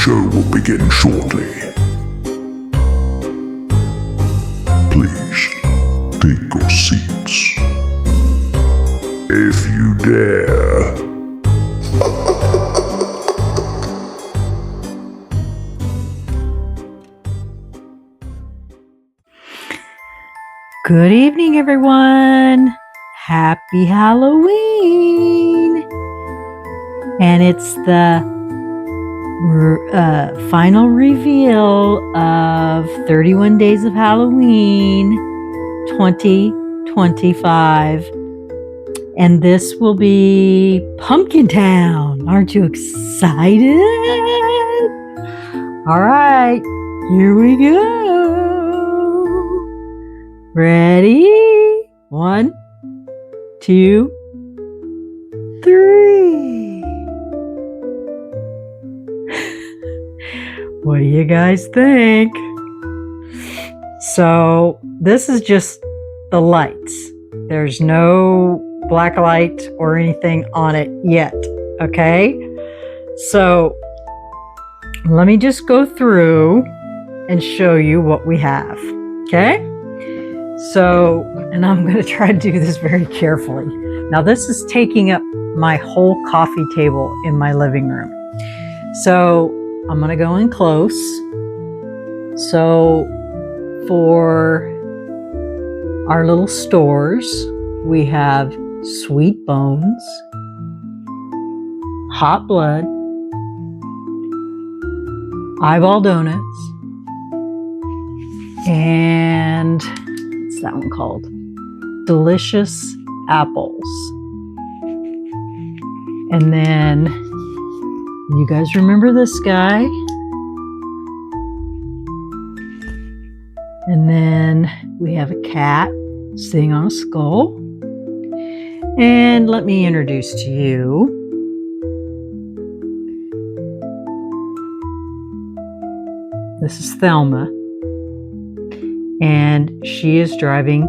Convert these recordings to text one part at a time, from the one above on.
show will begin shortly. Please take your seats. If you dare. Good evening, everyone. Happy Halloween. And it's the final reveal of 31 Days of Halloween 2025. And this will be Pumpkin Town. Aren't you excited? All right, here we go. Ready? 1, 2, 3. What do you guys think? So this is just the lights. There's no black light or anything on it yet, okay? So let me just go through and show you what we have, okay? So, and I'm going to try to do this very carefully. Now this is taking up my whole coffee table in my living room. So I'm going to go in close. So for our little stores, we have Sweet Bones, Hot Blood, Eyeball Donuts, and what's that one called? Delicious Apples. And then, you guys remember this guy? And then we have a cat sitting on a skull. And let me introduce to you this is Thelma. And she is driving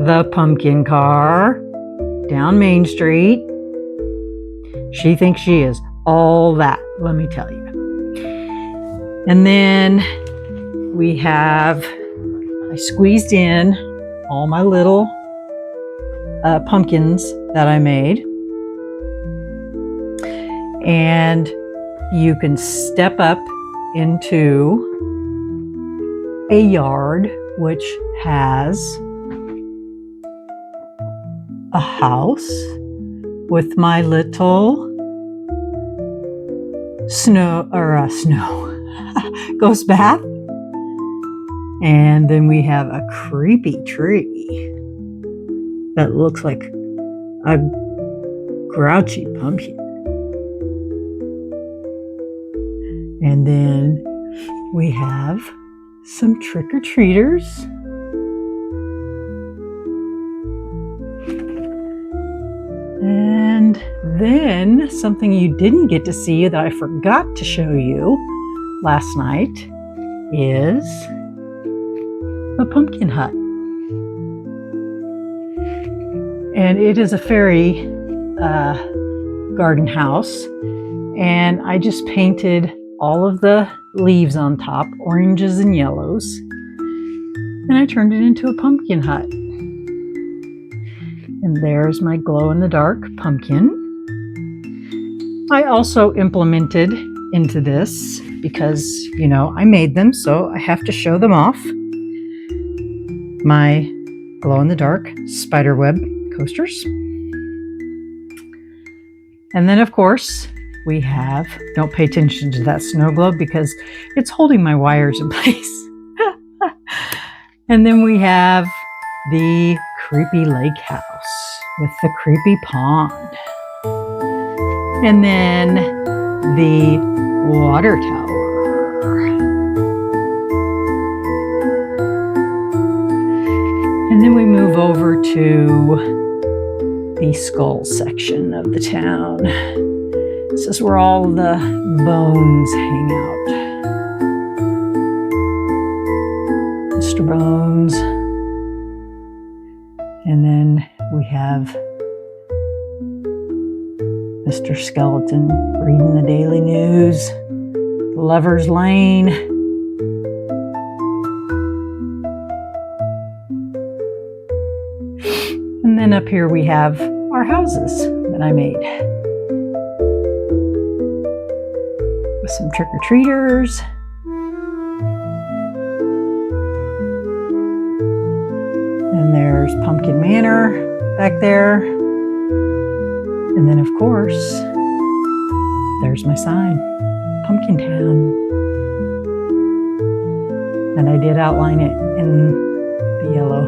the pumpkin car down Main Street. She thinks she is all that, let me tell you. And then we have, I squeezed in all my little pumpkins that I made. And you can step up into a yard which has a house with my little ghost bath. And then we have a creepy tree that looks like a grouchy pumpkin. And then we have some trick-or-treaters. And then something you didn't get to see that I forgot to show you last night is the pumpkin hut. And it is a fairy garden house. And I just painted all of the leaves on top, oranges and yellows. And I turned it into a pumpkin hut. And there's my glow-in-the-dark pumpkin. I also implemented into this because, you know, I made them, so I have to show them off. My glow-in-the-dark spiderweb coasters. And then, of course, we have, don't pay attention to that snow globe because it's holding my wires in place. And then we have the creepy lake house with the creepy pond. And then the water tower. And then we move over to the skull section of the town. This is where all the bones hang out. Mr. Bones. And then we have Mr. Skeleton reading the daily news, Lover's Lane. And then up here we have our houses that I made. With some trick-or-treaters. And there's Pumpkin Manor back there. And then of course, there's my sign, Pumpkin Town. And I did outline it in the yellow,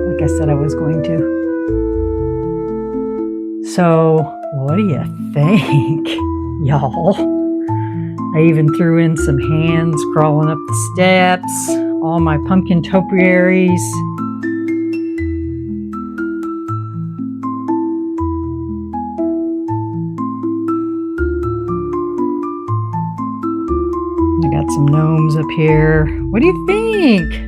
like I said I was going to. So, what do you think, y'all? I even threw in some hands crawling up the steps, all my pumpkin topiaries. I got some gnomes up here. What do you think?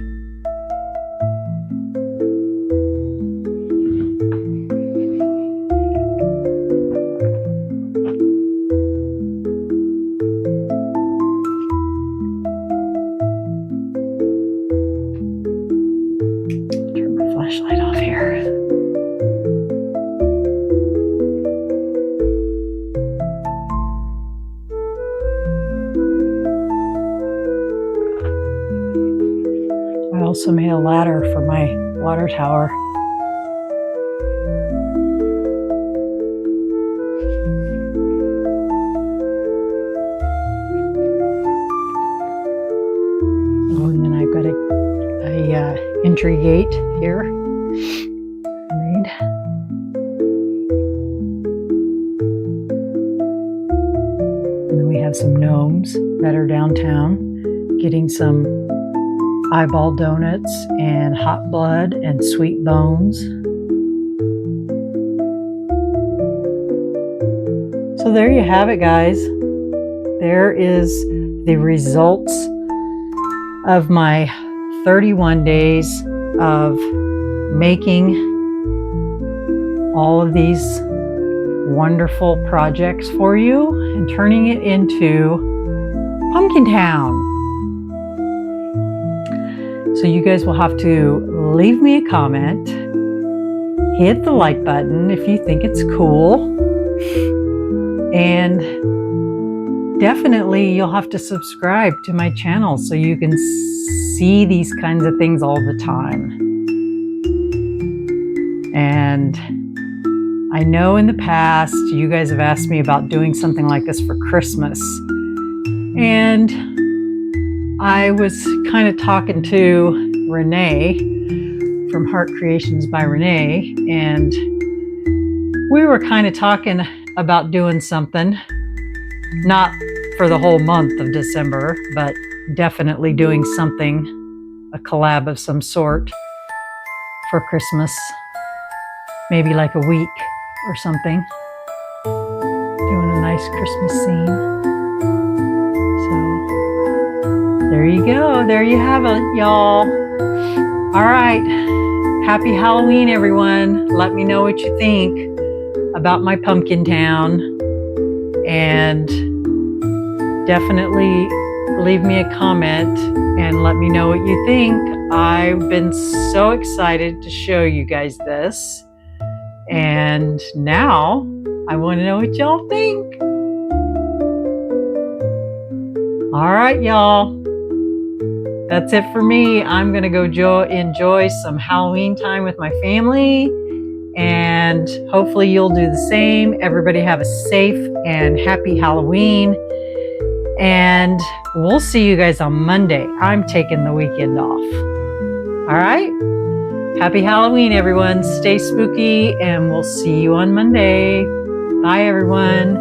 Turn my flashlight off here. I also made a ladder for my water tower. Oh, and then I've got a entry gate here made. And then we have some gnomes that are downtown getting some eyeball donuts and hot blood and sweet bones. So there you have it, guys. There is the results of my 31 days of making all of these wonderful projects for you and turning it into Pumpkin Town. So you guys will have to leave me a comment, hit the like button if you think it's cool, and definitely you'll have to subscribe to my channel so you can see these kinds of things all the time. And I know in the past you guys have asked me about doing something like this for Christmas, and I was kind of talking to Renee from Heart Creations by Renee, and we were kind of talking about doing something, not for the whole month of December, but definitely doing something, a collab of some sort for Christmas, maybe like a week or something, doing a nice Christmas scene. There you go. There you have it, y'all. All right. Happy Halloween, everyone. Let me know what you think about my Pumpkin Town. And definitely leave me a comment and let me know what you think. I've been so excited to show you guys this. And now I want to know what y'all think. All right, y'all. That's it for me. I'm going to go enjoy some Halloween time with my family, and hopefully you'll do the same. Everybody have a safe and happy Halloween, and we'll see you guys on Monday. I'm taking the weekend off. All right? Happy Halloween, everyone. Stay spooky, and we'll see you on Monday. Bye, everyone.